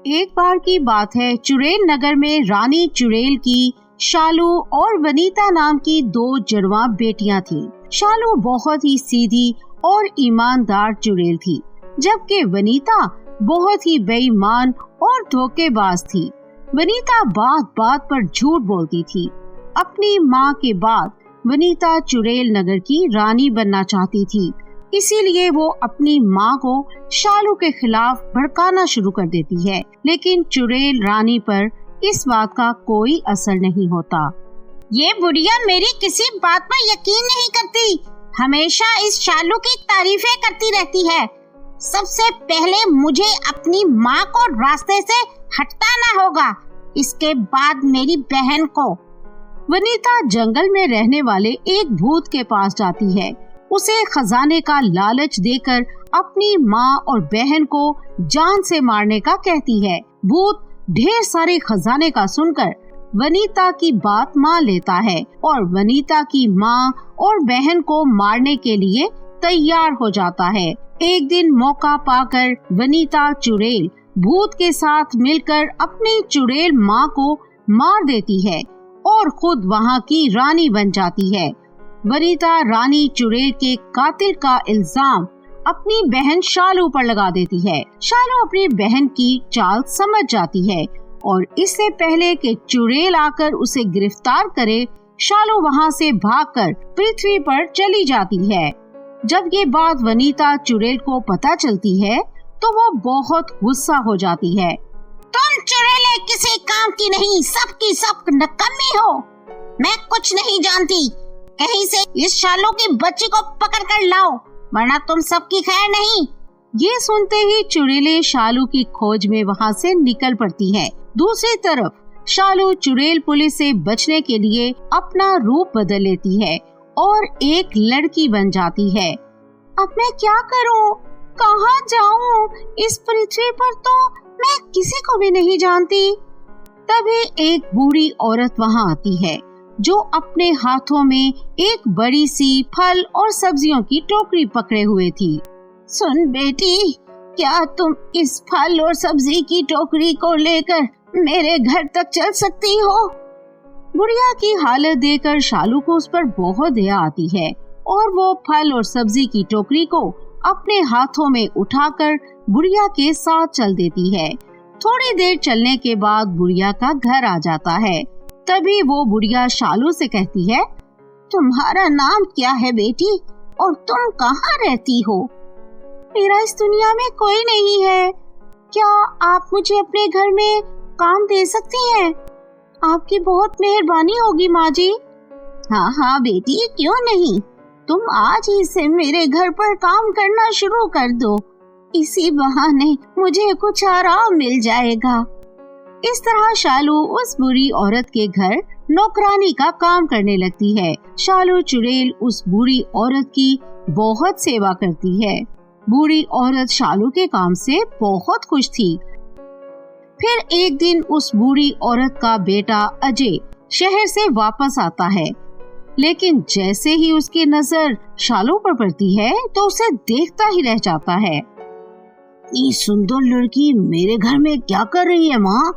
एक बार की बात है, चुड़ैल नगर में रानी चुड़ैल की शालू और वनीता नाम की 2 जुड़वा बेटियां थीं। शालू बहुत ही सीधी और ईमानदार चुड़ैल थी, जबकि वनीता बहुत ही बेईमान और धोखेबाज थी। वनीता बात बात पर झूठ बोलती थी। अपनी माँ के बाद वनीता चुड़ैल नगर की रानी बनना चाहती थी, इसीलिए वो अपनी माँ को शालू के खिलाफ भड़काना शुरू कर देती है। लेकिन चुड़ैल रानी पर इस बात का कोई असर नहीं होता। ये बुढ़िया मेरी किसी बात पर यकीन नहीं करती, हमेशा इस शालू की तारीफें करती रहती है। सबसे पहले मुझे अपनी माँ को रास्ते से हटाना होगा, इसके बाद मेरी बहन को। वनीता जंगल में रहने वाले एक भूत के पास जाती है। उसे खजाने का लालच देकर अपनी माँ और बहन को जान से मारने का कहती है। भूत ढेर सारे खजाने का सुनकर वनीता की बात मान लेता है और वनीता की माँ और बहन को मारने के लिए तैयार हो जाता है। एक दिन मौका पाकर वनीता चुड़ैल भूत के साथ मिलकर अपनी चुड़ैल माँ को मार देती है और खुद वहाँ की रानी बन जाती है। वनीता रानी चुड़ैल के कातिल का इल्जाम अपनी बहन शालू पर लगा देती है। शालू अपनी बहन की चाल समझ जाती है और इससे पहले कि चुड़ैल आकर उसे गिरफ्तार करे, शालू वहाँ से भागकर पृथ्वी पर चली जाती है। जब ये बात वनीता चुड़ैल को पता चलती है तो वो बहुत गुस्सा हो जाती है। तुम चुड़ैलें किसी काम की नहीं, सबकी सब नकम्मी हो। मैं कुछ नहीं जानती, कहीं से इस शालू की बच्ची को पकड़ कर लाओ, वरना तुम सबकी खैर नहीं। ये सुनते ही चुड़ैलें शालू की खोज में वहाँ से निकल पड़ती है। दूसरी तरफ शालू चुड़ैल पुलिस से बचने के लिए अपना रूप बदल लेती है और एक लड़की बन जाती है। अब मैं क्या करूं? कहाँ जाऊं? इस पृथ्वी पर तो मैं किसी को भी नहीं जानती। तभी एक बूढ़ी औरत वहाँ आती है जो अपने हाथों में एक बड़ी सी फल और सब्जियों की टोकरी पकड़े हुए थी। सुन बेटी, क्या तुम इस फल और सब्जी की टोकरी को लेकर मेरे घर तक चल सकती हो? बुढ़िया की हालत देखकर शालू को उस पर बहुत दया आती है और वो फल और सब्जी की टोकरी को अपने हाथों में उठाकर बुढ़िया के साथ चल देती है। थोड़ी देर चलने के बाद बुढ़िया का घर आ जाता है। तभी वो बुढ़िया शालू से कहती है, तुम्हारा नाम क्या है बेटी और तुम कहाँ रहती हो? मेरा इस दुनिया में कोई नहीं है, क्या आप मुझे अपने घर में काम दे सकती हैं? आपकी बहुत मेहरबानी होगी माँ जी। हाँ हाँ बेटी, क्यों नहीं, तुम आज ही से मेरे घर पर काम करना शुरू कर दो, इसी बहाने मुझे कुछ आराम मिल जाएगा। इस तरह शालू उस बुरी औरत के घर नौकरानी का काम करने लगती है। शालू चुड़ैल उस बूढ़ी औरत की बहुत सेवा करती है। बूढ़ी औरत शालू के काम से बहुत खुश थी। फिर एक दिन उस बूढ़ी औरत का बेटा अजय शहर से वापस आता है, लेकिन जैसे ही उसकी नजर शालू पर पड़ती है तो उसे देखता ही रह जाता है। इतनी सुंदर लड़की मेरे घर में क्या कर रही है माँ?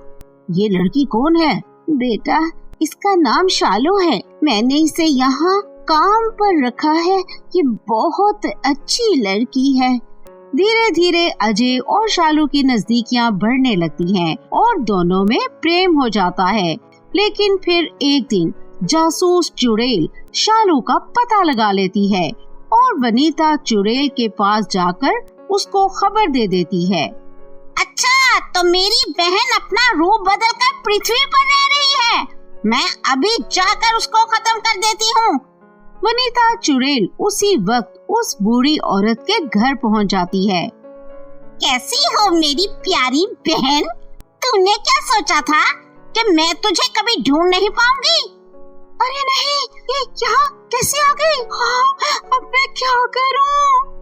ये लड़की कौन है? बेटा, इसका नाम शालू है, मैंने इसे यहाँ काम पर रखा है, ये बहुत अच्छी लड़की है। धीरे धीरे अजय और शालू की नजदीकियां बढ़ने लगती हैं और दोनों में प्रेम हो जाता है। लेकिन फिर एक दिन जासूस चुड़ैल शालू का पता लगा लेती है और वनीता चुड़ैल के पास जाकर उसको खबर दे देती है। अच्छा, तो मेरी बहन अपना रूप बदलकर पृथ्वी पर रह रही है, मैं अभी जाकर उसको खत्म कर देती हूँ। वनीता चुड़ैल उसी वक्त उस बूढ़ी औरत के घर पहुँच जाती है। कैसी हो मेरी प्यारी बहन? तूने क्या सोचा था कि मैं तुझे कभी ढूंढ नहीं पाऊंगी? अरे नहीं, ये क्या, कैसे आ गई? हाँ, अब मैं क्या करूं?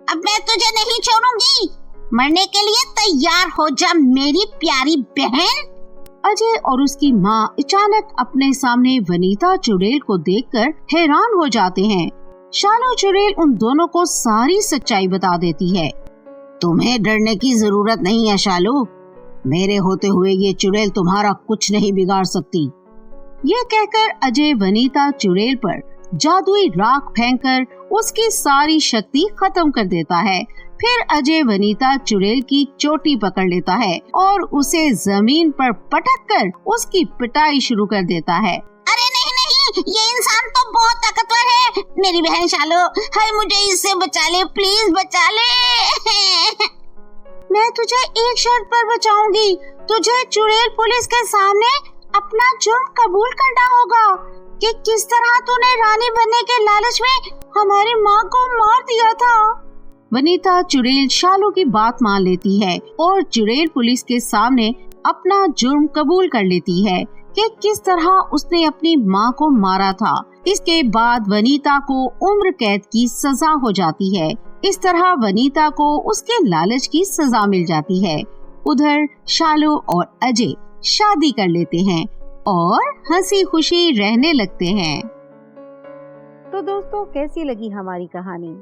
अब मैं तुझे नहीं छोड़ूंगी, मरने के लिए तैयार हो जा मेरी प्यारी बहन। अजय और उसकी माँ अचानक अपने सामने वनीता चुड़ैल को देखकर हैरान हो जाते हैं। शालू चुड़ैल उन दोनों को सारी सच्चाई बता देती है। तुम्हें डरने की जरूरत नहीं है शालू, मेरे होते हुए ये चुड़ैल तुम्हारा कुछ नहीं बिगाड़ सकती। ये कहकर अजय वनीता चुड़ैल पर जादुई राख फेंककर उसकी सारी शक्ति खत्म कर देता है। फिर अजय वनीता चुड़ैल की चोटी पकड़ लेता है और उसे जमीन पर पटक कर उसकी पिटाई शुरू कर देता है। अरे नहीं नहीं, ये इंसान तो बहुत ताकतवर है। मेरी बहन शालू, हाय मुझे इससे बचा ले, प्लीज बचा ले। मैं तुझे एक शर्त पर बचाऊंगी। तुझे चुड़ैल पुलिस के सामने अपना जुर्म कबूल करना होगा कि किस तरह तूने रानी बनने के लालच में हमारी माँ को मार दिया था। वनीता चुड़ैल शालू की बात मान लेती है और चुड़ैल पुलिस के सामने अपना जुर्म कबूल कर लेती है कि किस तरह उसने अपनी माँ को मारा था। इसके बाद वनीता को उम्र कैद की सजा हो जाती है। इस तरह वनीता को उसके लालच की सजा मिल जाती है। उधर शालू और अजय शादी कर लेते हैं और हंसी खुशी रहने लगते हैं। तो दोस्तों, कैसी लगी हमारी कहानी?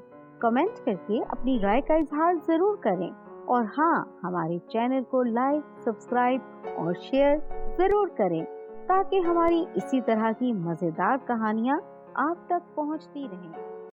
कमेंट करके अपनी राय का इजहार जरूर करें और हाँ, हमारे चैनल को लाइक, सब्सक्राइब और शेयर जरूर करें ताकि हमारी इसी तरह की मजेदार कहानियाँ आप तक पहुँचती रहें।